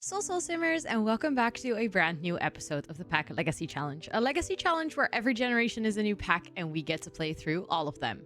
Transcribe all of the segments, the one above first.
Soul Simmers, and welcome back to a brand new episode of the Pack Legacy Challenge. A legacy challenge where every generation is a new pack and we get to play through all of them.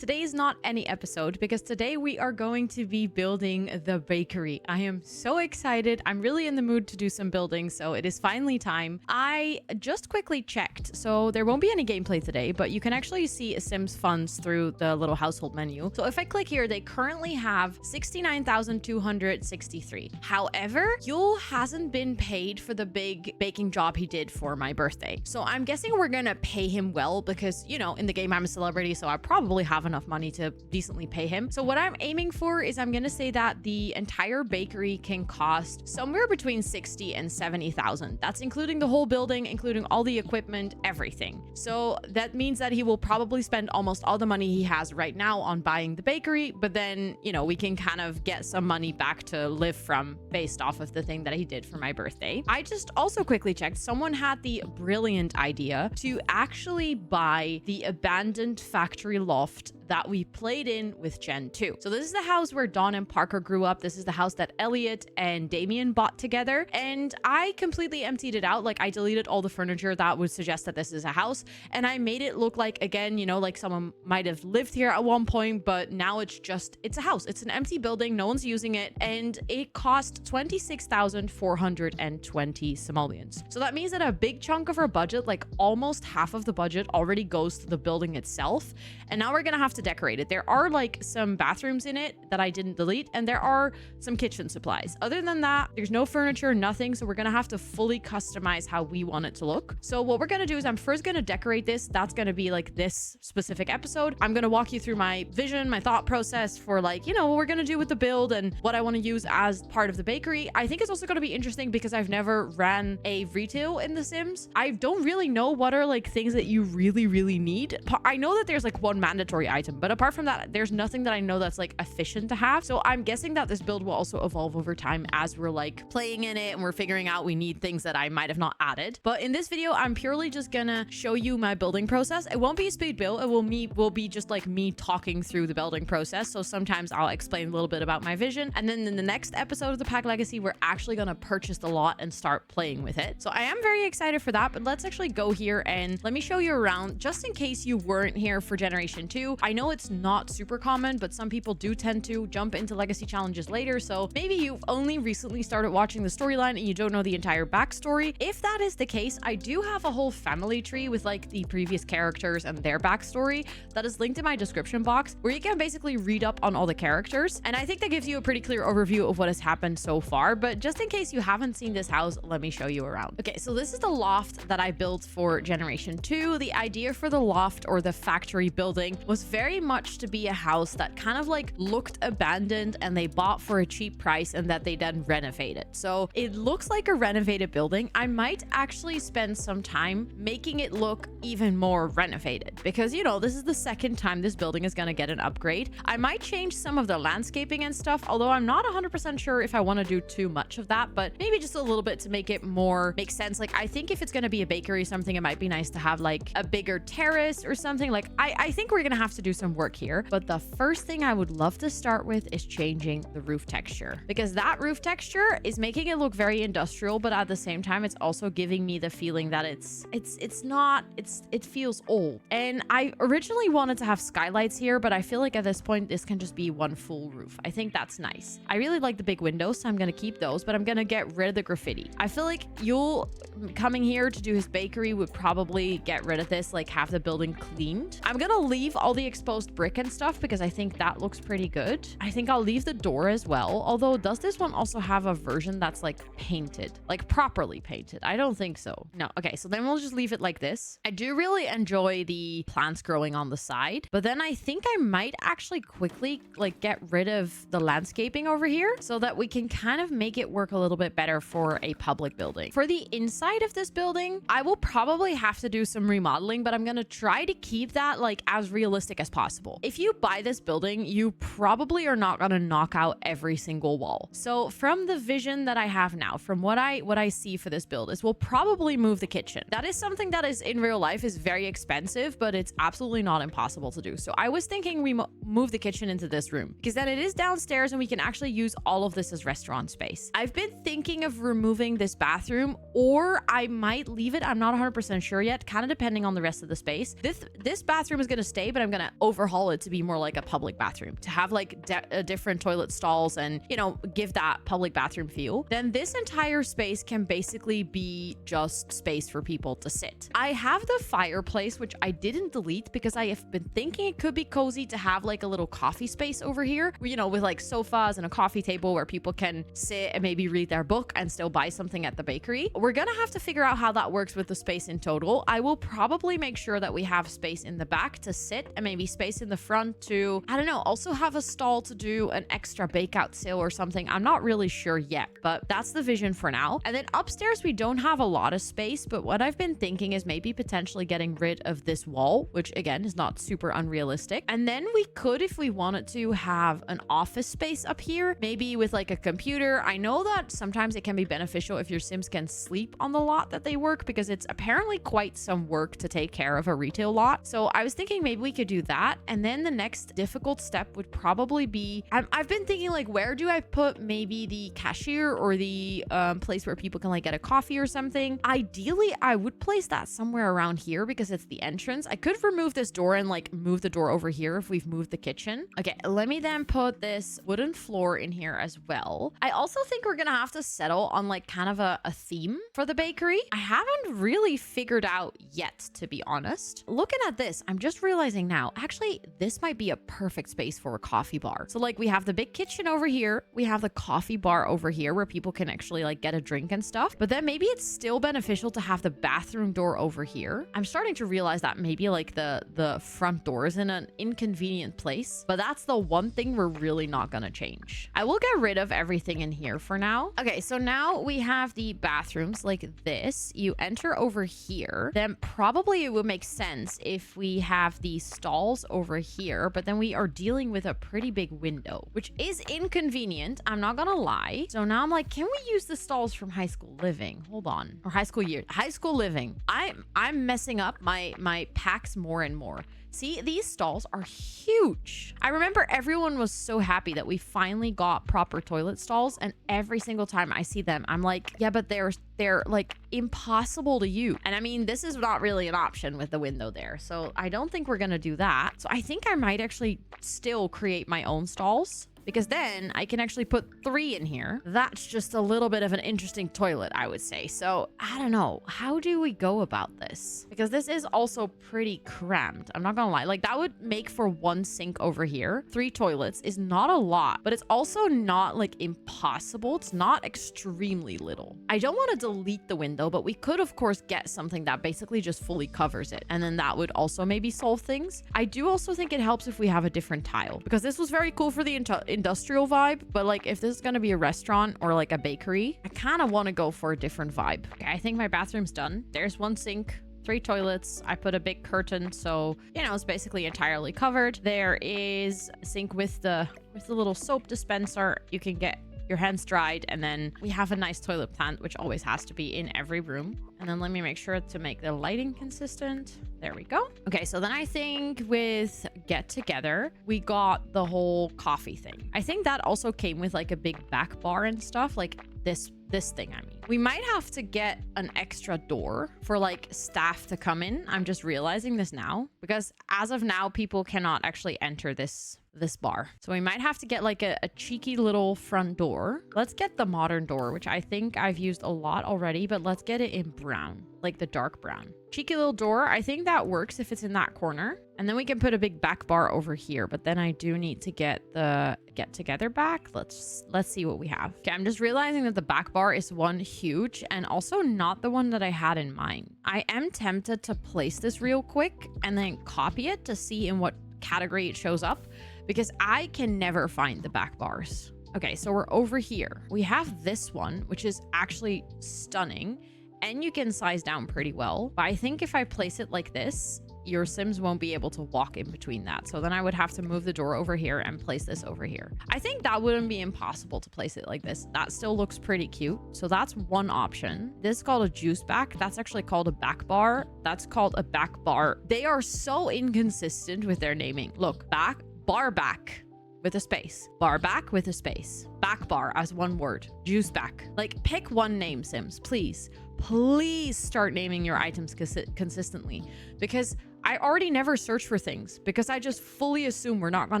Today is not any episode because today we are going to be building the bakery. I am so excited. I'm really in the mood to do some building, so it is finally time. I just quickly checked, so there won't be any gameplay today, but you can actually see Sims funds through the little household menu. So if I click here, they currently have 69,263. However, Yule hasn't been paid for the big baking job he did for my birthday. So I'm guessing we're gonna pay him well because, you know, in the game I'm a celebrity, so I probably have enough money to decently pay him. So what I'm aiming for is I'm gonna say that the entire bakery can cost somewhere between 60 and 70,000. That's including the whole building, including all the equipment, everything. So that means that he will probably spend almost all the money he has right now on buying the bakery, but then, you know, we can kind of get some money back to live from based off of the thing that he did for my birthday. I just also quickly checked, someone had the brilliant idea to actually buy the abandoned factory loft that we played in with Gen 2. So this is the house where Dawn and Parker grew up. This is the house that Elliot and Damien bought together. And I completely emptied it out. Like, I deleted all the furniture that would suggest that this is a house. And I made it look like, again, you know, like someone might have lived here at one point, but now it's a house. It's an empty building. No one's using it. And it cost 26,420 simoleons. So that means that a big chunk of our budget, like almost half of the budget, already goes to the building itself. And now we're gonna have to decorate it. There are like some bathrooms in it that I didn't delete, and there are some kitchen supplies. Other than that, there's no furniture, nothing. So we're gonna have to fully customize how we want it to look. So what we're gonna do is I'm first gonna decorate this. That's gonna be like this specific episode. I'm gonna walk you through my vision, my thought process for, like, you know, what we're gonna do with the build and what I want to use as part of the bakery. I think it's also gonna be interesting because I've never ran a retail in The Sims. I don't really know what are like things that you really need. I know that there's like one mandatory item, but apart from that, there's nothing that I know that's like efficient to have. So I'm guessing that this build will also evolve over time as we're like playing in it and we're figuring out we need things that I might have not added. But in this video, I'm purely just gonna show you my building process. It won't be a speed build. It will be just like me talking through the building process. So sometimes I'll explain a little bit about my vision. And then in the next episode of the Pack Legacy, we're actually gonna purchase the lot and start playing with it. So I am very excited for that, but let's actually go here and let me show you around just in case you weren't here for Generation 2. I know it's not super common, but some people do tend to jump into legacy challenges later. So maybe you've only recently started watching the storyline and you don't know the entire backstory. If that is the case, I do have a whole family tree with like the previous characters and their backstory that is linked in my description box, where you can basically read up on all the characters. And I think that gives you a pretty clear overview of what has happened so far. But just in case you haven't seen this house, let me show you around. Okay, so this is the loft that I built for Generation 2. The idea for the loft, or the factory building, was very much to be a house that kind of like looked abandoned and they bought for a cheap price and that they then renovated. So it looks like a renovated building. I might actually spend some time making it look even more renovated because, you know, this is the second time this building is going to get an upgrade. I might change some of the landscaping and stuff, although I'm not 100% sure if I want to do too much of that, but maybe just a little bit to make it more make sense. Like, I think if it's going to be a bakery or something, it might be nice to have like a bigger terrace or something. Like, I think we're going to have to do some work here. But the first thing I would love to start with is changing the roof texture, because that roof texture is making it look very industrial, but at the same time, it's also giving me the feeling that it feels old. And I originally wanted to have skylights here, but I feel like at this point, this can just be one full roof. I think that's nice. I really like the big windows, so I'm going to keep those, but I'm going to get rid of the graffiti. I feel like Yule coming here to do his bakery would probably get rid of this, like have the building cleaned. I'm going to leave all the exposed brick and stuff because I think that looks pretty good. I think I'll leave the door as well. Although, does this one also have a version that's like painted, like properly painted? I don't think so. No. Okay, so then we'll just leave it like this. I do really enjoy the plants growing on the side, but then I think I might actually quickly like get rid of the landscaping over here so that we can kind of make it work a little bit better for a public building. For the inside of this building, I will probably have to do some remodeling, but I'm going to try to keep that like as realistic as possible. If you buy this building, you probably are not going to knock out every single wall. So from the vision that I have now, from what I see for this build is we'll probably move the kitchen. That is something that is in real life is very expensive, but it's absolutely not impossible to do. So I was thinking we move the kitchen into this room because then it is downstairs and we can actually use all of this as restaurant space. I've been thinking of removing this bathroom, or I might leave it. I'm not 100% sure yet, kind of depending on the rest of the space. This bathroom is going to stay, but I'm going to overhaul it to be more like a public bathroom, to have like different toilet stalls and, you know, give that public bathroom feel. Then this entire space can basically be just space for people to sit. I have the fireplace, which I didn't delete because I have been thinking it could be cozy to have like a little coffee space over here, you know, with like sofas and a coffee table where people can sit and maybe read their book and still buy something at the bakery. We're going to have to figure out how that works with the space in total. I will probably make sure that we have space in the back to sit and maybe space in the front to, I don't know, also have a stall to do an extra bake out sale or something. I'm not really sure yet, but that's the vision for now. And then upstairs, we don't have a lot of space, but what I've been thinking is maybe potentially getting rid of this wall, which again is not super unrealistic. And then we could, if we wanted to, have an office space up here, maybe with like a computer. I know that sometimes it can be beneficial if your Sims can sleep on the lot that they work, because it's apparently quite some work to take care of a retail lot. So I was thinking maybe we could do that. And then the next difficult step would probably be, I've been thinking like, where do I put maybe the cashier or the place where people can like get a coffee or something? Ideally, I would place that somewhere around here because it's the entrance. I could remove this door and like move the door over here if we've moved the kitchen. Okay, let me then put this wooden floor in here as well. I also think we're gonna have to settle on like kind of a theme for the bakery. I haven't really figured out yet, to be honest. Looking at this, I'm just realizing now, actually, this might be a perfect space for a coffee bar. So like we have the big kitchen over here, we have the coffee bar over here where people can actually like get a drink and stuff. But then maybe it's still beneficial to have the bathroom door over here. I'm starting to realize that maybe like the front door is in an inconvenient place, but that's the one thing we're really not gonna change. I will get rid of everything in here for now. Okay, so now we have the bathrooms like this. You enter over here, then probably it would make sense if we have these stalls over here, but then we are dealing with a pretty big window, which is inconvenient. I'm not gonna lie. So now I'm like, can we use the stalls from High School Living? Hold on. Or High School Living. I'm messing up my packs more and more. See, these stalls are huge. I remember everyone was so happy that we finally got proper toilet stalls, and every single time I see them, I'm like, yeah, but they're like impossible to use. And I mean, this is not really an option with the window there. So I don't think we're gonna do that. So I think I might actually still create my own stalls, because then I can actually put 3 in here. That's just a little bit of an interesting toilet, I would say. So I don't know. How do we go about this? Because this is also pretty cramped. I'm not gonna lie. Like that would make for 1 sink over here. 3 toilets is not a lot, but it's also not like impossible. It's not extremely little. I don't want to delete the window, but we could of course get something that basically just fully covers it. And then that would also maybe solve things. I do also think it helps if we have a different tile, because this was very cool for the industrial vibe, but like if this is going to be a restaurant or like a bakery, I kind of want to go for a different vibe. Okay, I think my bathroom's done. There's 1 sink, 3 toilets. I put a big curtain, so you know it's basically entirely covered. There is a sink with the little soap dispenser. You can get your hands dried, and then we have a nice toilet plant, which always has to be in every room. And then let me make sure to make the lighting consistent. There we go. Okay, so then I think with Get Together, we got the whole coffee thing. I think that also came with like a big back bar and stuff, like this thing, I mean. We might have to get an extra door for like staff to come in. I'm just realizing this now, because as of now, people cannot actually enter this bar. So we might have to get like a cheeky little front door. Let's get the modern door, which I think I've used a lot already, but let's get it in brown, like the dark brown. Cheeky little door. I think that works if it's in that corner. And then we can put a big back bar over here, but then I do need to get the Get Together back. Let's see what we have. Okay, I'm just realizing that the back bar is one huge and also not the one that I had in mind. I am tempted to place this real quick and then copy it to see in what category it shows up, because I can never find the back bars. Okay, so we're over here. We have this one, which is actually stunning, and you can size down pretty well. But I think if I place it like this, your Sims won't be able to walk in between that. So then I would have to move the door over here and place this over here. I think that wouldn't be impossible to place it like this. That still looks pretty cute. So that's one option. This is called a juice back. That's actually called a back bar. That's called a back bar. They are so inconsistent with their naming. Look, back, bar back with a space, bar back with a space, back bar as one word, juice back. Like, pick one name, Sims, please. Please start naming your items consistently, because I already never search for things because I just fully assume we're not going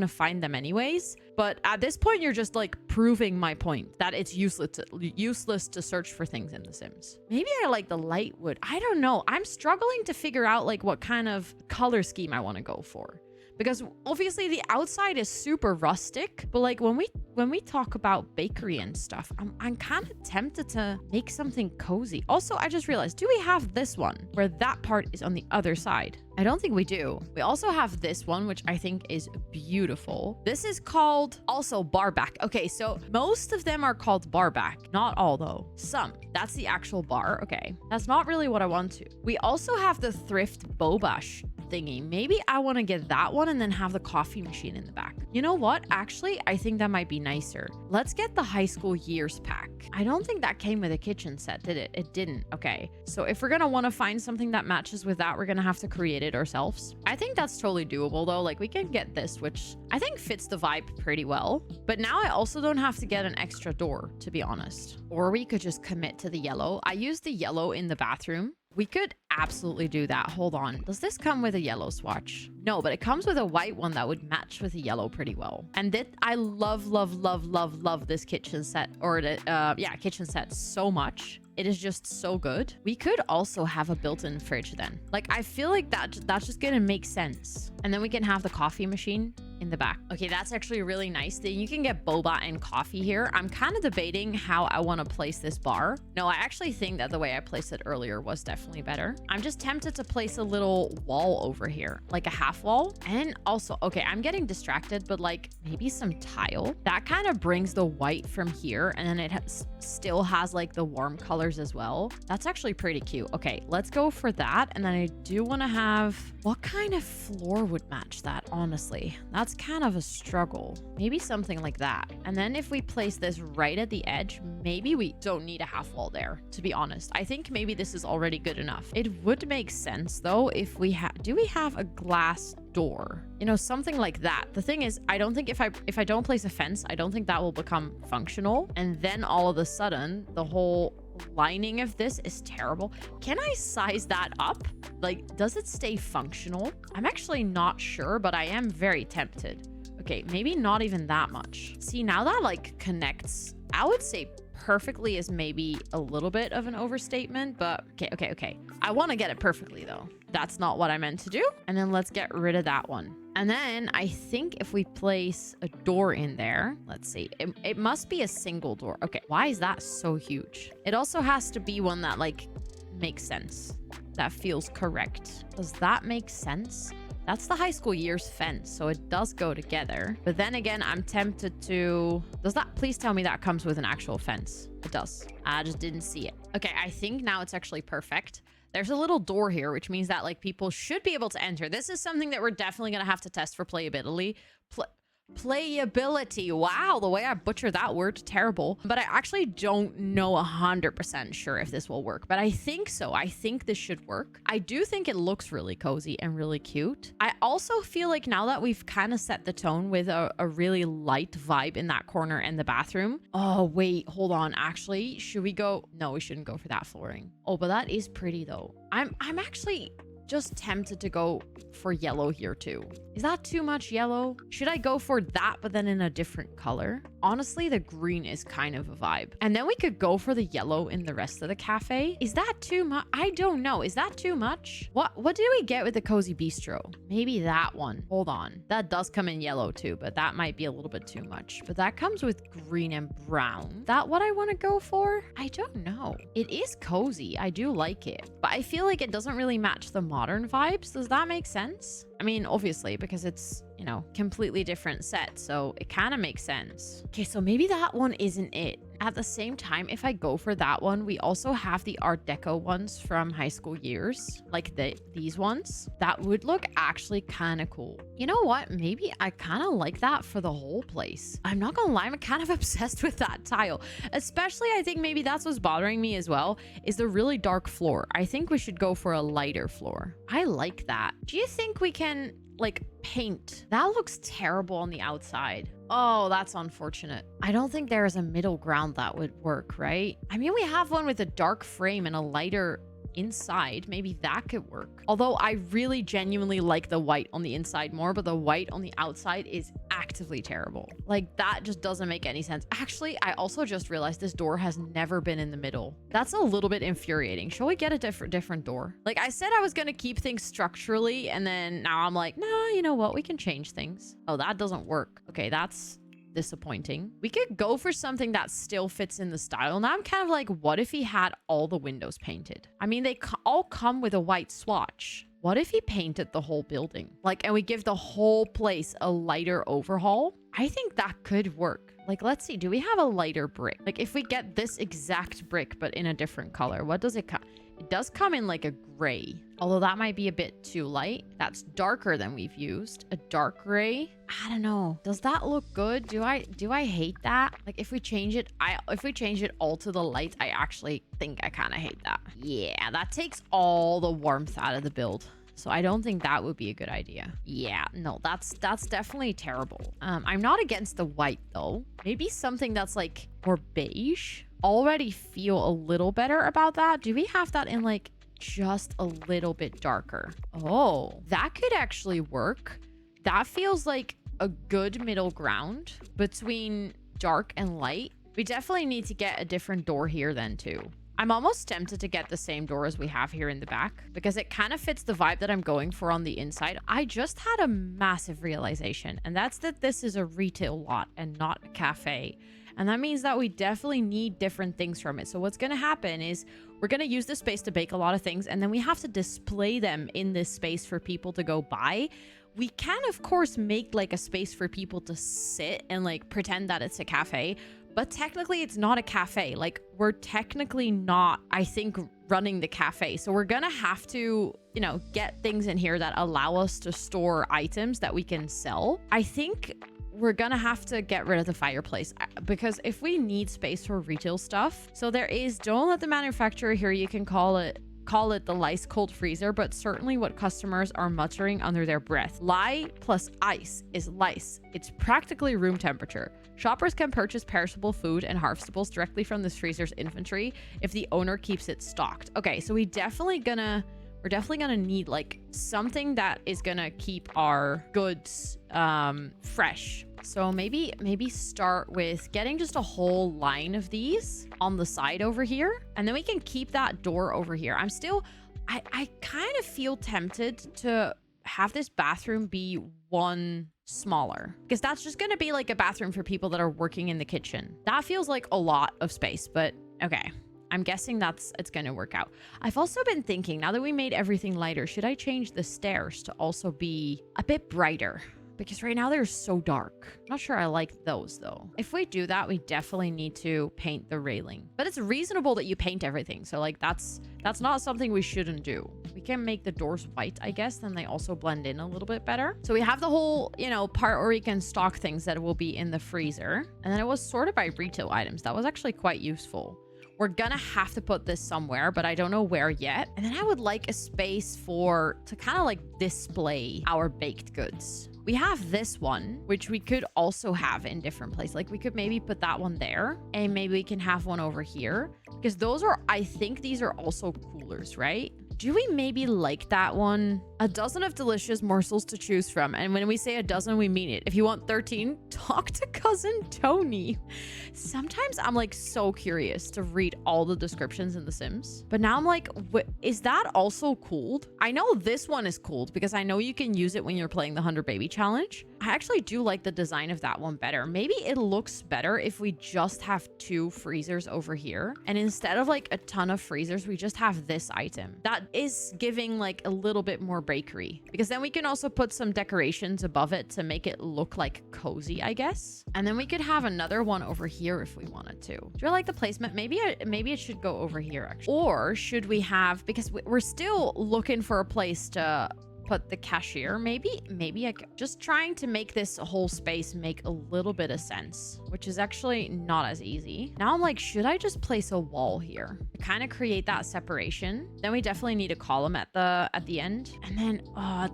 to find them anyways. But at this point, you're just like proving my point that it's useless to search for things in The Sims. Maybe I like the light wood. I don't know. I'm struggling to figure out like what kind of color scheme I want to go for. Because obviously the outside is super rustic, but like when we talk about bakery and stuff, I'm kind of tempted to make something cozy. Also, I just realized, do we have this one where that part is on the other side? I don't think we do. We also have this one, which I think is beautiful. This is called also bar back. Okay, so most of them are called bar back. Not all though. Some. That's the actual bar. Okay, that's not really what I want to. We also have the thrift boba thingy. Maybe I want to get that one and then have the coffee machine in the back. You know what? Actually, I think that might be nicer. Let's get the high school years pack. I don't think that came with a kitchen set, did it? It didn't. Okay. So if we're going to want to find something that matches with that, we're going to have to create it ourselves. I think that's totally doable though. Like we can get this, which I think fits the vibe pretty well. But now I also don't have to get an extra door, to be honest. Or we could just commit to the yellow. I used the yellow in the bathroom. We could absolutely do that. Hold on. Does this come with a yellow swatch? No, but it comes with a white one that would match with the yellow pretty well. And that I love this kitchen set, or the kitchen set so much. It is just so good. We could also have a built-in fridge then. Like, I feel like that's just gonna make sense. And then we can have the coffee machine in the back. Okay, that's actually really nice. Then you can get boba and coffee here. I'm kind of debating how I want to place this bar. No, I actually think that the way I placed it earlier was definitely better. I'm just tempted to place a little wall over here, like a half wall. And also, okay, I'm getting distracted, but like maybe some tile. That kind of brings the white from here, and then it still has like the warm colors as well. That's actually pretty cute. Okay, let's go for that. And then I do want to have, what kind of floor would match that, honestly? That's kind of a struggle. Maybe something like that. And then if we place this right at the edge, maybe we don't need a half wall there, to be honest. I think maybe this is already good enough. It would make sense though if we do we have a glass door? You know, something like that. The thing is, I don't think if I don't place a fence, I don't think that will become functional. And then all of a sudden, the whole lining of this is terrible. Can I size that up? Like, does it stay functional? I'm actually not sure, but I am very tempted. Okay, maybe not even that much. See, now that like connects, I would say perfectly is maybe a little bit of an overstatement, but okay. I want to get it perfectly though. That's not what I meant to do. And then let's get rid of that one. And then I think if we place a door in there, let's see, it must be a single door. Okay, why is that so huge? It also has to be one that like makes sense. That feels correct. Does that make sense? That's the high school years fence, so it does go together. But then again, I'm tempted to... Please tell me that comes with an actual fence. It does. I just didn't see it. Okay, I think now it's actually perfect. There's a little door here, which means that like people should be able to enter. This is something that we're definitely going to have to test for playability. Playability. Wow, the way I butchered that word, terrible. But I actually don't know 100% sure if this will work, but I think so. I think this should work. I do think it looks really cozy and really cute. I also feel like now that we've kind of set the tone with a really light vibe in that corner and the bathroom. Oh, wait, hold on. Actually, should we go? No, we shouldn't go for that flooring. Oh, but that is pretty though. I'm actually just tempted to go for yellow here too. Is that too much yellow? Should I go for that but then in a different color? Honestly, the green is kind of a vibe. And then we could go for the yellow in the rest of the cafe. Is that too much? I don't know. Is that too much? What did we get with the cozy bistro? Maybe that one. Hold on. That does come in yellow too, but that might be a little bit too much. But that comes with green and brown. That what I want to go for? I don't know. It is cozy. I do like it, but I feel like it doesn't really match the modern vibes. Does that make sense? I mean, obviously, because it's, you know, completely different set, so it kind of makes sense. Okay, so maybe that one isn't it. at the same time, if I go for that one, we also have the Art Deco ones from high school years, like these ones. That would look actually kind of cool. You know what? Maybe I kind of like that for the whole place. I'm not gonna lie, I'm kind of obsessed with that tile. Especially, I think maybe that's what's bothering me as well, is the really dark floor. I think we should go for a lighter floor. I like that. Do you think we can like paint? That looks terrible on the outside. Oh, that's unfortunate. I don't think there is a middle ground that would work, right? I mean, we have one with a dark frame and a lighter inside. Maybe that could work. Although I really genuinely like the white on the inside more, but the white on the outside is actively terrible. Like, that just doesn't make any sense. Actually, I also just realized this door has never been in the middle. That's a little bit infuriating. Shall we get a different door? Like I said, I was gonna keep things structurally, and then now I'm like, nah, you know what? We can change things. Oh, that doesn't work. Okay, that's disappointing. We could go for something that still fits in the style. Now I'm kind of like, what if he had all the windows painted? I mean, they all come with a white swatch. What if he painted the whole building? Like, and we give the whole place a lighter overhaul? I think that could work. Like, let's see, do we have a lighter brick? Like, if we get this exact brick, but in a different color, what does it come? It does come in like a gray, although that might be a bit too light. That's darker than we've used. A dark gray. I don't know. Does that look good? Do I hate that? Like, if we change it, if we change it all to the light, I actually think I kind of hate that. Yeah, that takes all the warmth out of the build. So I don't think that would be a good idea. Yeah, no, that's definitely terrible. I'm not against the white though. Maybe something that's like more beige. Already feel a little better about that. Do we have that in like just a little bit darker? Oh, that could actually work. That feels like a good middle ground between dark and light. We definitely need to get a different door here then too. I'm almost tempted to get the same door as we have here in the back because it kind of fits the vibe that I'm going for on the inside. I just had a massive realization, and that's that this is a retail lot and not a cafe. And that means that we definitely need different things from it. So what's going to happen is we're going to use this space to bake a lot of things, and then we have to display them in this space for people to go buy. We can, of course, make like a space for people to sit and like pretend that it's a cafe, but technically it's not a cafe. Like, we're technically not, I think, running the cafe. So we're gonna have to, you know, get things in here that allow us to store items that we can sell. I think we're gonna have to get rid of the fireplace because if we need space for retail stuff, so there is, don't let the manufacturer hear you can call it the lice cold freezer, but certainly what customers are muttering under their breath. Lye plus ice is lice. It's practically room temperature. Shoppers can purchase perishable food and harvestables directly from this freezer's inventory if the owner keeps it stocked. Okay, so we're definitely gonna need like something that is gonna keep our goods fresh. So maybe start with getting just a whole line of these on the side over here, and then we can keep that door over here. I kind of feel tempted to have this bathroom be one smaller because that's just going to be like a bathroom for people that are working in the kitchen. That feels like a lot of space, but okay. I'm guessing it's going to work out. I've also been thinking, now that we made everything lighter, should I change the stairs to also be a bit brighter? Because right now they're so dark. I'm not sure I like those though. If we do that, we definitely need to paint the railing. But it's reasonable that you paint everything. So like that's not something we shouldn't do. We can make the doors white, I guess, then they also blend in a little bit better. So we have the whole, you know, part where we can stock things that will be in the freezer. And then it was sorted by retail items. That was actually quite useful. We're gonna have to put this somewhere, but I don't know where yet. And then I would like a space to kind of like display our baked goods. We have this one, which we could also have in different places. Like we could maybe put that one there, and maybe we can have one over here because I think these are also coolers, right? Do we maybe like that one? A dozen of delicious morsels to choose from. And when we say a dozen, we mean it. If you want 13, talk to cousin Tony. Sometimes I'm like so curious to read all the descriptions in The Sims. But now I'm like, is that also cooled? I know this one is cooled because I know you can use it when you're playing the 100 Baby Challenge. I actually do like the design of that one better. Maybe it looks better if we just have 2 freezers over here. And instead of like a ton of freezers, we just have this item. That is giving like a little bit more bakery, because then we can also put some decorations above it to make it look like cozy, I guess. And then we could have another one over here if we wanted to. Do you like the placement? Maybe it should go over here actually. Or should we have, because we're still looking for a place to put the cashier. Maybe just trying to make this whole space make a little bit of sense, which is actually not as easy. Now I'm like, should I just place a wall here to kind of create that separation? Then we definitely need a column at the end. And then,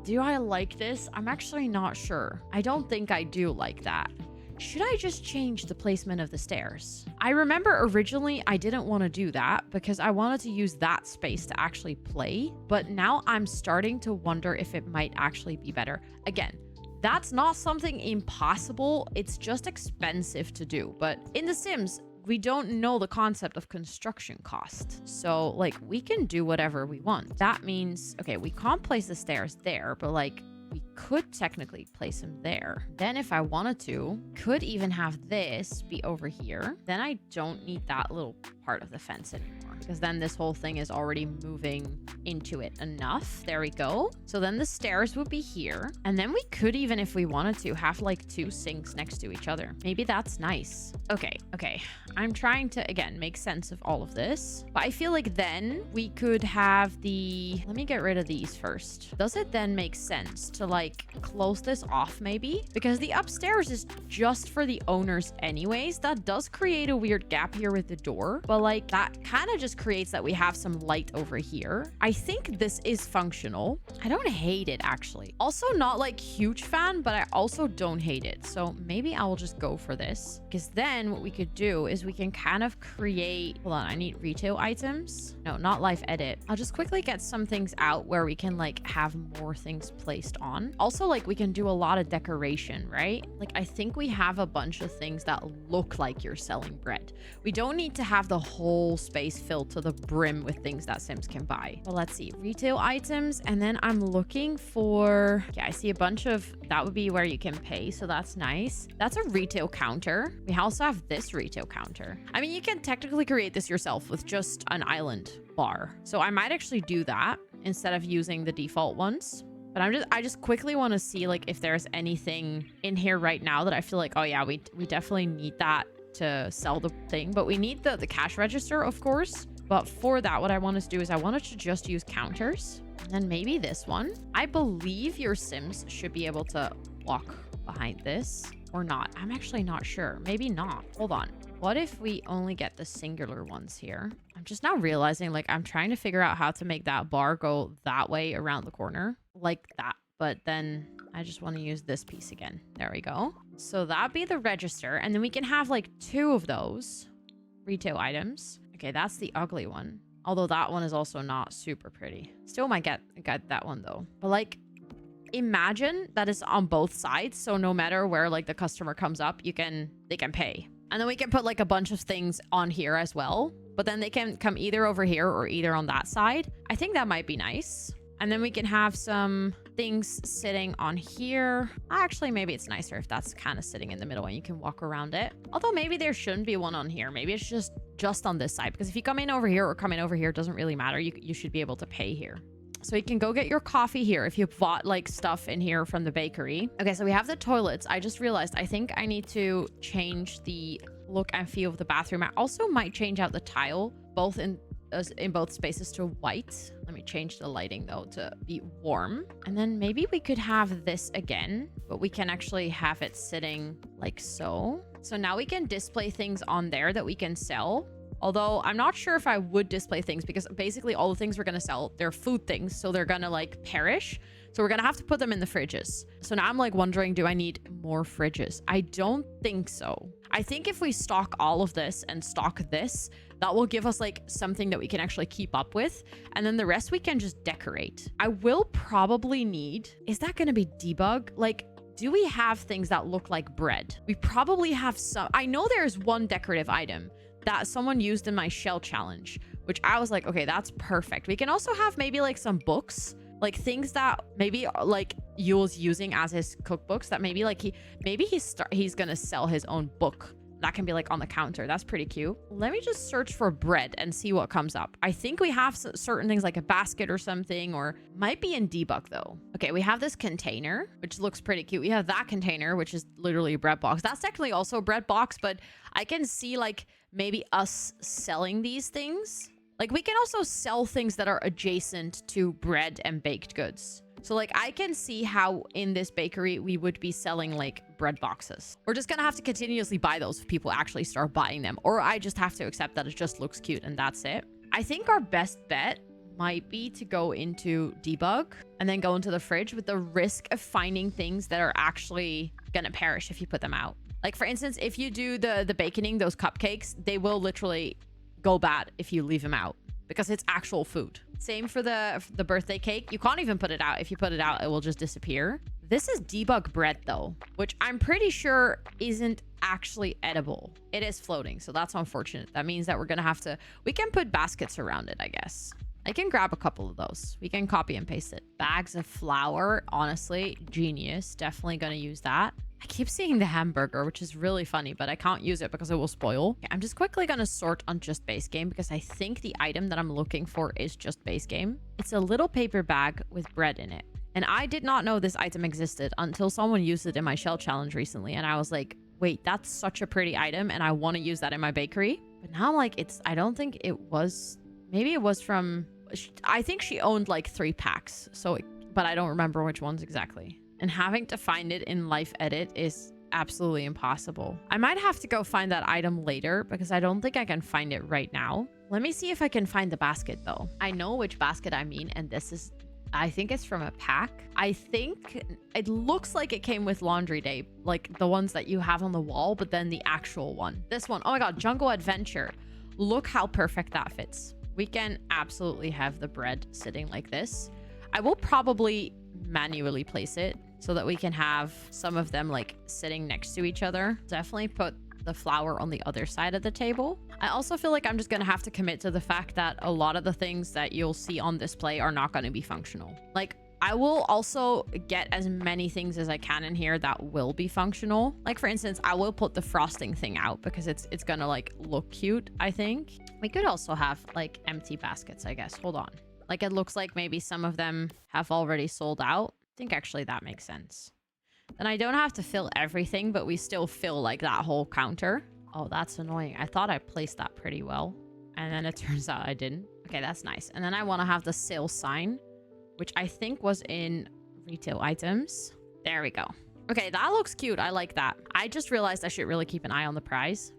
do I like this? I'm actually not sure. I don't think I do like that. Should I just change the placement of the stairs? I remember originally I didn't want to do that because I wanted to use that space to actually play. But now I'm starting to wonder if it might actually be better. Again, that's not something impossible. It's just expensive to do. But in The Sims, we don't know the concept of construction cost. So like we can do whatever we want. That means, okay, we can't place the stairs there, but like we could technically place them there. Then if I wanted to, could even have this be over here. Then I don't need that little part of the fence anymore, because then this whole thing is already moving into it enough. There we go. So then the stairs would be here. And then we could even, if we wanted to, have like 2 sinks next to each other. Maybe that's nice. Okay. I'm trying to, again, make sense of all of this. But I feel like then we could have the... Let me get rid of these first. Does it then make sense to like close this off maybe? Because the upstairs is just for the owners anyways. That does create a weird gap here with the door. But like that kind of just creates that we have some light over here. I think this is functional. I don't hate it actually. Also not like huge fan, but I also don't hate it. So maybe I will just go for this, because then what we could do is we can kind of create... Hold on, I need retail items. No, not live edit. I'll just quickly get some things out where we can like have more things placed on. Also, like we can do a lot of decoration, right? Like I think we have a bunch of things that look like you're selling bread. We don't need to have the whole space filled to the brim with things that Sims can buy. Well, let's see, retail items. And then I'm looking for... Yeah, I see a bunch of... That would be where you can pay, so that's nice. That's a retail counter. We also have this retail counter. I mean, you can technically create this yourself with just an island bar. So I might actually do that instead of using the default ones. But I just quickly want to see like if there's anything in here right now that I feel like, oh yeah, we definitely need that to sell the thing. But we need the cash register, of course. But for that, what I wanted to do is I wanted to just use counters. And then maybe this one. I believe your Sims should be able to walk behind this or not. I'm actually not sure. Maybe not. Hold on. What if we only get the singular ones here? I'm just now realizing like I'm trying to figure out how to make that bar go that way around the corner like that. But then I just want to use this piece again. There we go. So that'd be the register. And then we can have like 2 of those retail items. Okay, that's the ugly one. Although that one is also not super pretty. Still might get that one though. But like, imagine that is on both sides. So no matter where like the customer comes up, they can pay. And then we can put like a bunch of things on here as well. But then they can come either over here or either on that side. I think that might be nice. And then we can have some things sitting on here. Actually, maybe it's nicer if that's kind of sitting in the middle and you can walk around it. Although maybe there shouldn't be one on here. Maybe it's just on this side. Because if you come in over here or come in over here, it doesn't really matter. You should be able to pay here. So you can go get your coffee here if you bought like stuff in here from the bakery. Okay, so we have the toilets. I just realized I think I need to change the look and feel of the bathroom. I also might change out the tile both in both spaces to white. Let me change the lighting though to be warm. And then maybe we could have this again, but we can actually have it sitting like so. So now we can display things on there that we can sell. Although I'm not sure if I would display things because basically all the things we're going to sell, they're food things. So they're going to like perish. So we're going to have to put them in the fridges. So now I'm like wondering, do I need more fridges? I don't think so. I think if we stock all of this and stock this, that will give us like something that we can actually keep up with. And then the rest we can just decorate. I will probably need, is that going to be debug? Like, do we have things that look like bread? We probably have some. I know there's one decorative item that someone used in my shell challenge, which I was like, okay, that's perfect. We can also have maybe like some books, like things that maybe like Yule's using as his cookbooks, that maybe like he's gonna sell his own book that can be like on the counter. That's pretty cute. Let me just search for bread and see what comes up. I think we have certain things like a basket or something, or might be in debug though. Okay, we have this container, which looks pretty cute. We have that container, which is literally a bread box. That's technically also a bread box, but I can see like maybe us selling these things. Like we can also sell things that are adjacent to bread and baked goods. So like I can see how in this bakery we would be selling like bread boxes. We're just gonna have to continuously buy those if people actually start buying them, or I just have to accept that it just looks cute and that's it. I think our best bet might be to go into debug and then go into the fridge, with the risk of finding things that are actually gonna perish if you put them out. Like for instance, if you do the baconing, those cupcakes, they will literally go bad if you leave them out, because it's actual food. Same for the birthday cake. You can't even put it out. If you put it out, it will just disappear. This is debug bread though, which I'm pretty sure isn't actually edible. It is floating, so that's unfortunate. That means that we're gonna have to, we can put baskets around it, I guess. I can grab a couple of those. We can copy and paste it. Bags of flour, honestly, genius. Definitely gonna use that. I keep seeing the hamburger, which is really funny, but I can't use it because it will spoil. Okay, I'm just quickly going to sort on just base game because I think the item that I'm looking for is just base game. It's a little paper bag with bread in it. And I did not know this item existed until someone used it in my shell challenge recently. And I was like, wait, that's such a pretty item and I want to use that in my bakery. But now I'm like, I don't think it was, maybe it was from, I think she owned like 3 packs. So, but I don't remember which ones exactly. And having to find it in life edit is absolutely impossible. I might have to go find that item later because I don't think I can find it right now. Let me see if I can find the basket though. I know which basket I mean, and this is, I think it's from a pack. I think it looks like it came with laundry day, like the ones that you have on the wall, but then the actual one. This one, oh my God, Jungle Adventure. Look how perfect that fits. We can absolutely have the bread sitting like this. I will probably manually place it so that we can have some of them like sitting next to each other. Definitely put the flour on the other side of the table. I also feel like I'm just gonna have to commit to the fact that a lot of the things that you'll see on display are not gonna be functional. Like I will also get as many things as I can in here that will be functional. Like for instance, I will put the frosting thing out because it's gonna like look cute, I think. We could also have like empty baskets, I guess. Hold on. Like it looks like maybe some of them have already sold out. I think actually that makes sense. Then I don't have to fill everything, but we still fill like that whole counter. Oh, that's annoying. I thought I placed that pretty well, and then it turns out I didn't. Okay, that's nice. And then I want to have the sale sign, which I think was in retail items. There we go. Okay, that looks cute. I like that. I just realized I should really keep an eye on the price.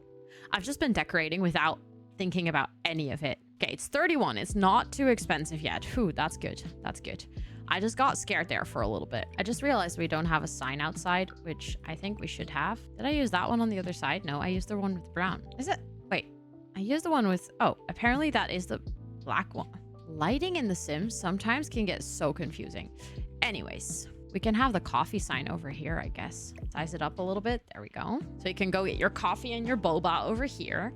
I've just been decorating without thinking about any of it. Okay, it's 31. It's not too expensive yet. Whew, that's good. That's good. I just got scared there for a little bit. I just realized we don't have a sign outside, which I think we should have. Did I use that one on the other side? No, I used the one with brown. Is it? Wait, I used the one with... Oh, apparently that is the black one. Lighting in The Sims sometimes can get so confusing. Anyways, we can have the coffee sign over here, I guess. Size it up a little bit. There we go. So you can go get your coffee and your boba over here.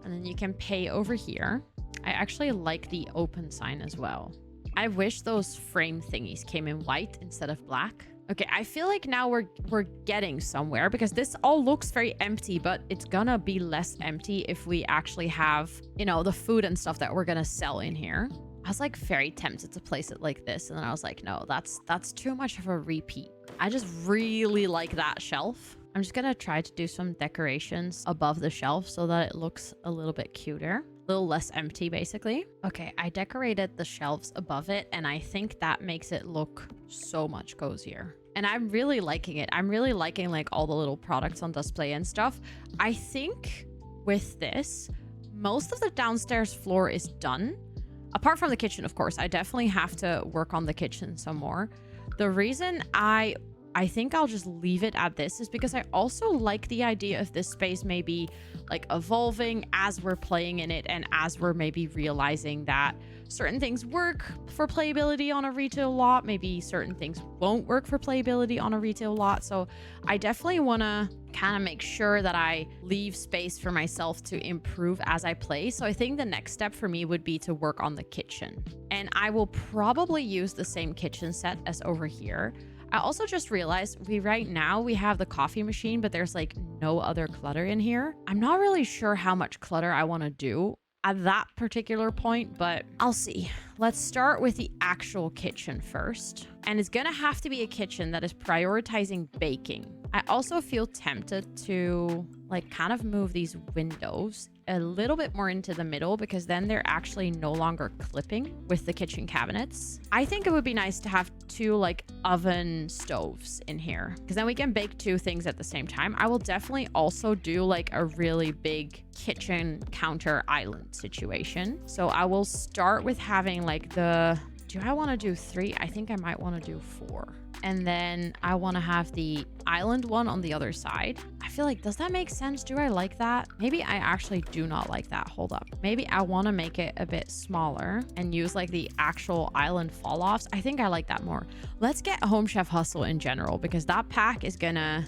And then you can pay over here. I actually like the open sign as well. I wish those frame thingies came in white instead of black. Okay, I feel like now we're getting somewhere because this all looks very empty, but it's gonna be less empty if we actually have, you know, the food and stuff that we're gonna sell in here. I was like very tempted to place it like this, and then I was like, no, that's too much of a repeat. I just really like that shelf. I'm just gonna try to do some decorations above the shelf so that it looks a little bit cuter. A little less empty, basically. Okay, I decorated the shelves above it, and I think that makes it look so much cozier. And I'm really liking it. I'm really liking like all the little products on display and stuff. I think with this, most of the downstairs floor is done. Apart from the kitchen, of course. I definitely have to work on the kitchen some more. The reason I think I'll just leave it at this is because I also like the idea of this space maybe like evolving as we're playing in it, and as we're maybe realizing that certain things work for playability on a retail lot, maybe certain things won't work for playability on a retail lot. So I definitely want to kind of make sure that I leave space for myself to improve as I play. So I think the next step for me would be to work on the kitchen, and I will probably use the same kitchen set as over here. I also just realized right now we have the coffee machine, but there's like no other clutter in here. I'm not really sure how much clutter I want to do at that particular point, but I'll see. Let's start with the actual kitchen first. And it's gonna have to be a kitchen that is prioritizing baking. I also feel tempted to like kind of move these windows a little bit more into the middle, because then they're actually no longer clipping with the kitchen cabinets. I think it would be nice to have two like oven stoves in here, because then we can bake two things at the same time. I will definitely also do like a really big kitchen counter island situation. So I will start with having like do I want to do 3? I think I might want to do 4. And then I want to have the island one on the other side. I feel like, does that make sense? Do I like that? Maybe I actually do not like that. Hold up. Maybe I want to make it a bit smaller and use like the actual island fall offs. I think I like that more. Let's get Home Chef Hustle in general, because that pack is gonna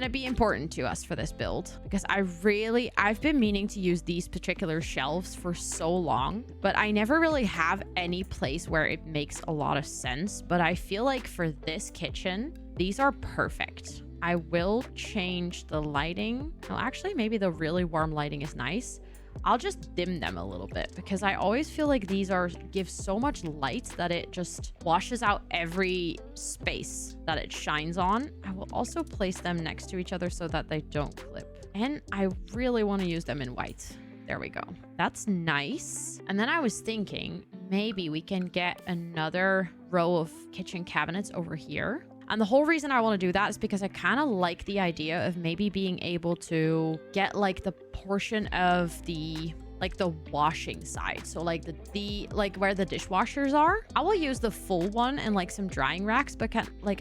be important to us for this build, because I've been meaning to use these particular shelves for so long, but I never really have any place where it makes a lot of sense. But I feel like for this kitchen, these are perfect. I will change the lighting. No, actually, maybe the really warm lighting is nice. I'll just dim them a little bit, because I always feel like these give so much light that it just washes out every space that it shines on. I will also place them next to each other so that they don't clip. And I really want to use them in white. There we go. That's nice. And then I was thinking maybe we can get another row of kitchen cabinets over here. And the whole reason I want to do that is because I kind of like the idea of maybe being able to get like the portion of the washing side. So like the where the dishwashers are. I will use the full one and like some drying racks, but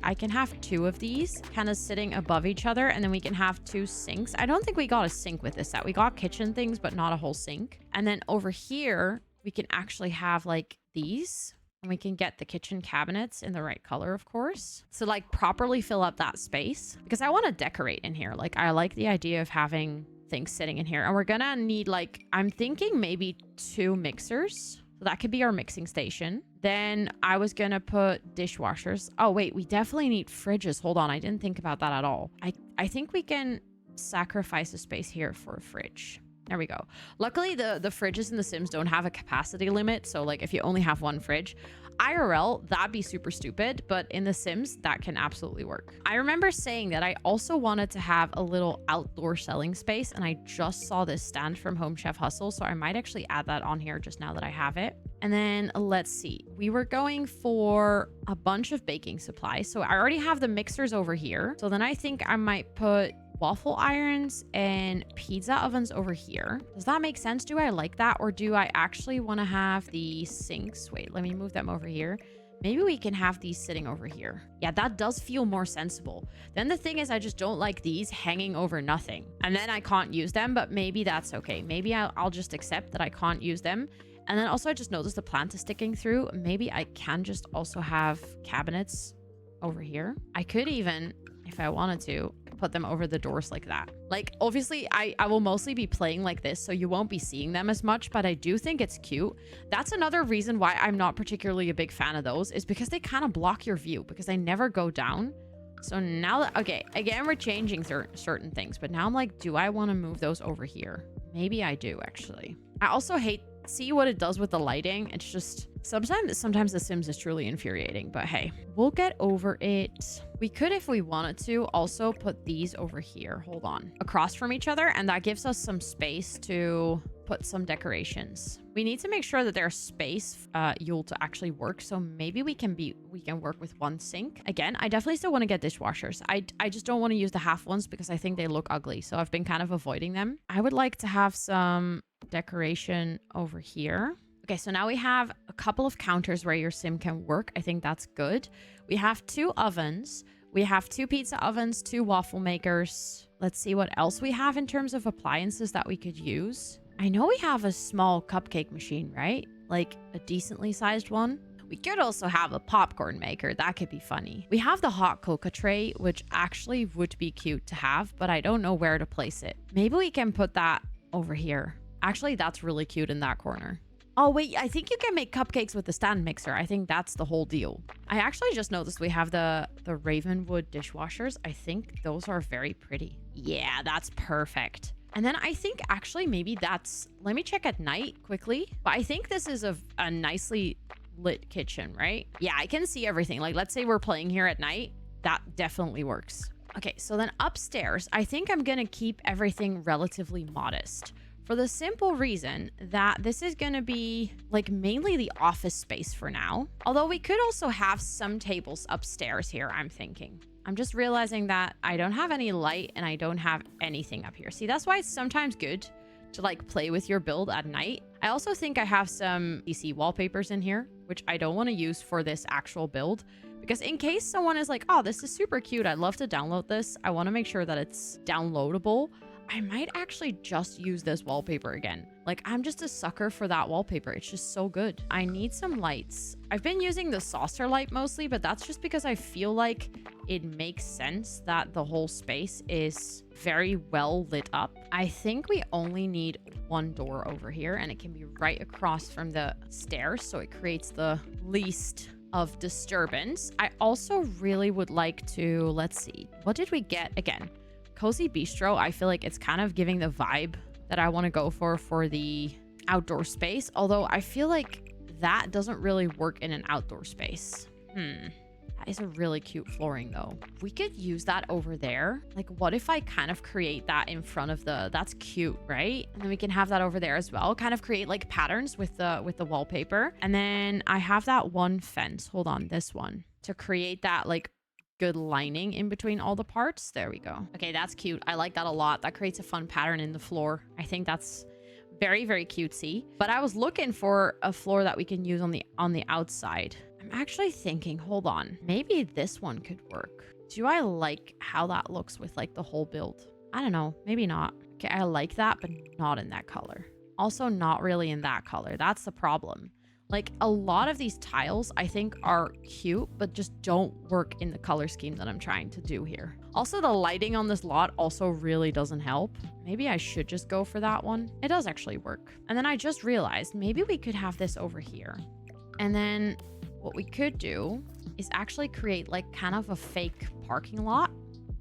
I can have 2 of these kind of sitting above each other, and then we can have 2 sinks. I don't think we got a sink with this set. We got kitchen things, but not a whole sink. And then over here, we can actually have like these. And we can get the kitchen cabinets in the right color, of course. So like properly fill up that space, because I want to decorate in here. Like I like the idea of having things sitting in here. And we're gonna need like, I'm thinking maybe 2 mixers. So that could be our mixing station. Then I was gonna put dishwashers. Oh wait, we definitely need fridges. Hold on, I didn't think about that at all. I think we can sacrifice a space here for a fridge. There we go. Luckily, the fridges in The Sims don't have a capacity limit. So like if you only have 1 fridge, IRL, that'd be super stupid. But in The Sims, that can absolutely work. I remember saying that I also wanted to have a little outdoor selling space. And I just saw this stand from Home Chef Hustle. So I might actually add that on here just now that I have it. And then let's see. We were going for a bunch of baking supplies. So I already have the mixers over here. So then I think I might put waffle irons and pizza ovens over here. Does that make sense? Do I like that? Or do I actually want to have the sinks? Wait, let me move them over here. Maybe we can have these sitting over here. Yeah, that does feel more sensible. Then the thing is, I just don't like these hanging over nothing. And then I can't use them, but maybe that's okay. Maybe I'll just accept that I can't use them. And then also I just noticed the plant is sticking through. Maybe I can just also have cabinets over here. I could even, if I wanted to, put them over the doors like that. Like obviously I will mostly be playing like this, so you won't be seeing them as much, but I do think it's cute. That's another reason why I'm not particularly a big fan of those, is because they kind of block your view, because they never go down. So now that, okay, again, we're changing certain things, but now I'm like, do I want to move those over here? Maybe I do actually. I also see what it does with the lighting. It's just sometimes The Sims is truly infuriating, but hey, we'll get over it. We could, if we wanted to, also put these over here, hold on, across from each other, and that gives us some space to put some decorations. We need to make sure that there's space Yule to actually work, so maybe we can work with 1 sink. Again, I definitely still want to get dishwashers. I just don't want to use the half ones because I think they look ugly, so I've been kind of avoiding them. I would like to have some decoration over here. Okay, so now we have a couple of counters where your sim can work. I think that's good. We have 2 ovens. We have 2 pizza ovens, 2 waffle makers. Let's see what else we have in terms of appliances that we could use. I know we have a small cupcake machine, right? Like a decently sized one. We could also have a popcorn maker. That could be funny. We have the hot cocoa tray, which actually would be cute to have, but I don't know where to place it. Maybe we can put that over here. Actually, that's really cute in that corner. Oh, wait, I think you can make cupcakes with the stand mixer. I think that's the whole deal. I actually just noticed we have the Ravenwood dishwashers. I think those are very pretty. Yeah, that's perfect. And then I think actually maybe that's... Let me check at night quickly. But I think this is a nicely lit kitchen, right? Yeah, I can see everything. Like, let's say we're playing here at night. That definitely works. Okay, so then upstairs, I think I'm going to keep everything relatively modest. For the simple reason that this is going to be like mainly the office space for now. Although we could also have some tables upstairs here, I'm thinking. I'm just realizing that I don't have any light and I don't have anything up here. See, that's why it's sometimes good to like play with your build at night. I also think I have some PC wallpapers in here, which I don't want to use for this actual build. Because in case someone is like, oh, this is super cute, I'd love to download this. I want to make sure that it's downloadable. I might actually just use this wallpaper again. Like, I'm just a sucker for that wallpaper. It's just so good. I need some lights. I've been using the saucer light mostly, but that's just because I feel like it makes sense that the whole space is very well lit up. I think we only need one door over here, and it can be right across from the stairs, so it creates the least of disturbance. I also really would like to, let's see, what did we get again? Cozy Bistro, I feel like it's kind of giving the vibe that I want to go for the outdoor space. Although I feel like that doesn't really work in an outdoor space. That is a really cute flooring though. We could use that over there. Like, what if I kind of create that in front of the... That's cute, right? And then we can have that over there as well. Kind of create like patterns with the wallpaper. And then I have that one fence. Hold on, this one. To create that like good lining in between all the parts. There we go. Okay, that's cute. I like that a lot. That creates a fun pattern in the floor. I think that's very, very cutesy. But I was looking for a floor that we can use on the outside. I'm actually thinking, hold on, maybe this one could work. Do I like how that looks with like the whole build? I don't know, maybe not. Okay, I like that, but not in that color. Also not really in that color. That's the problem. Like, a lot of these tiles, I think, are cute, but just don't work in the color scheme that I'm trying to do here. Also, the lighting on this lot also really doesn't help. Maybe I should just go for that one. It does actually work. And then I just realized maybe we could have this over here. And then what we could do is actually create, like, kind of a fake parking lot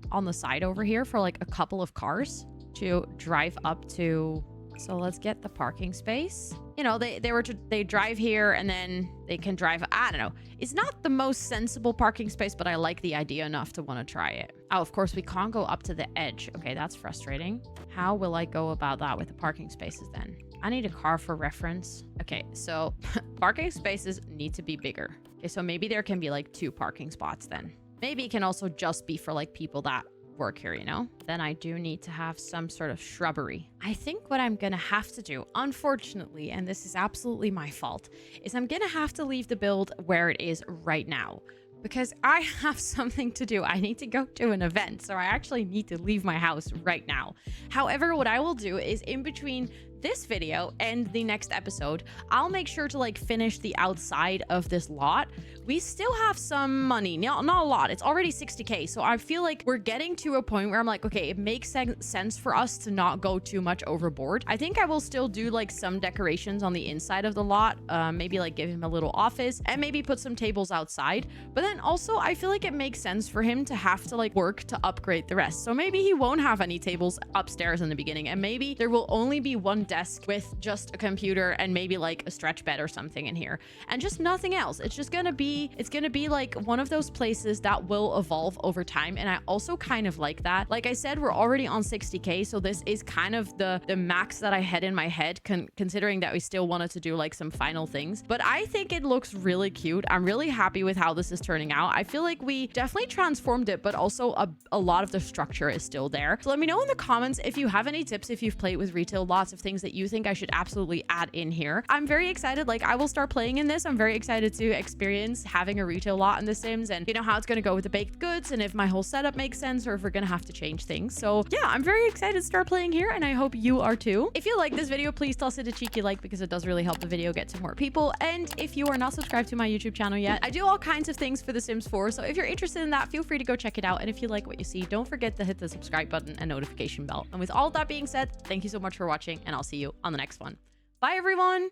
on the side over here for, like, a couple of cars to drive up to... So let's get the parking space. You know, they drive here and then they can drive. I don't know. It's not the most sensible parking space, but I like the idea enough to want to try it. Oh, of course, we can't go up to the edge. Okay, that's frustrating. How will I go about that with the parking spaces then? I need a car for reference. Okay, so parking spaces need to be bigger. Okay, so maybe there can be like 2 parking spots then. Maybe it can also just be for like people that work here, you know? Then I do need to have some sort of shrubbery. I think what I'm gonna have to do, unfortunately, and this is absolutely my fault, is I'm gonna have to leave the build where it is right now. Because I have something to do. I need to go to an event, so I actually need to leave my house right now. However, what I will do is in between this video and the next episode, I'll make sure to like finish the outside of this lot. We still have some money, not a lot. It's already 60K. So I feel like we're getting to a point where I'm like, okay, it makes sense for us to not go too much overboard. I think I will still do like some decorations on the inside of the lot. Maybe like give him a little office and maybe put some tables outside. But then also I feel like it makes sense for him to have to like work to upgrade the rest. So maybe he won't have any tables upstairs in the beginning, and maybe there will only be one desk with just a computer and maybe like a stretch bed or something in here and just nothing else. It's just gonna be like one of those places that will evolve over time, and I also kind of like that. Like I said, we're already on 60K, so this is kind of the max that I had in my head, considering that we still wanted to do like some final things. But I think it looks really cute. I'm really happy with how this is turning out. I feel like we definitely transformed it, but also a lot of the structure is still there. So let me know in the comments if you have any tips, if you've played with retail, lots of things that you think I should absolutely add in here. I'm very excited. Like, I will start playing in this. I'm very excited to experience having a retail lot in The Sims, and you know how it's going to go with the baked goods, and if my whole setup makes sense, or if we're going to have to change things. So yeah, I'm very excited to start playing here, and I hope you are too. If you like this video, please toss it a cheeky like, because it does really help the video get to more people. And if you are not subscribed to my YouTube channel yet, I do all kinds of things for The Sims 4. So if you're interested in that, feel free to go check it out. And if you like what you see, don't forget to hit the subscribe button and notification bell. And with all that being said, thank you so much for watching, and I'll see you on the next one. Bye, everyone.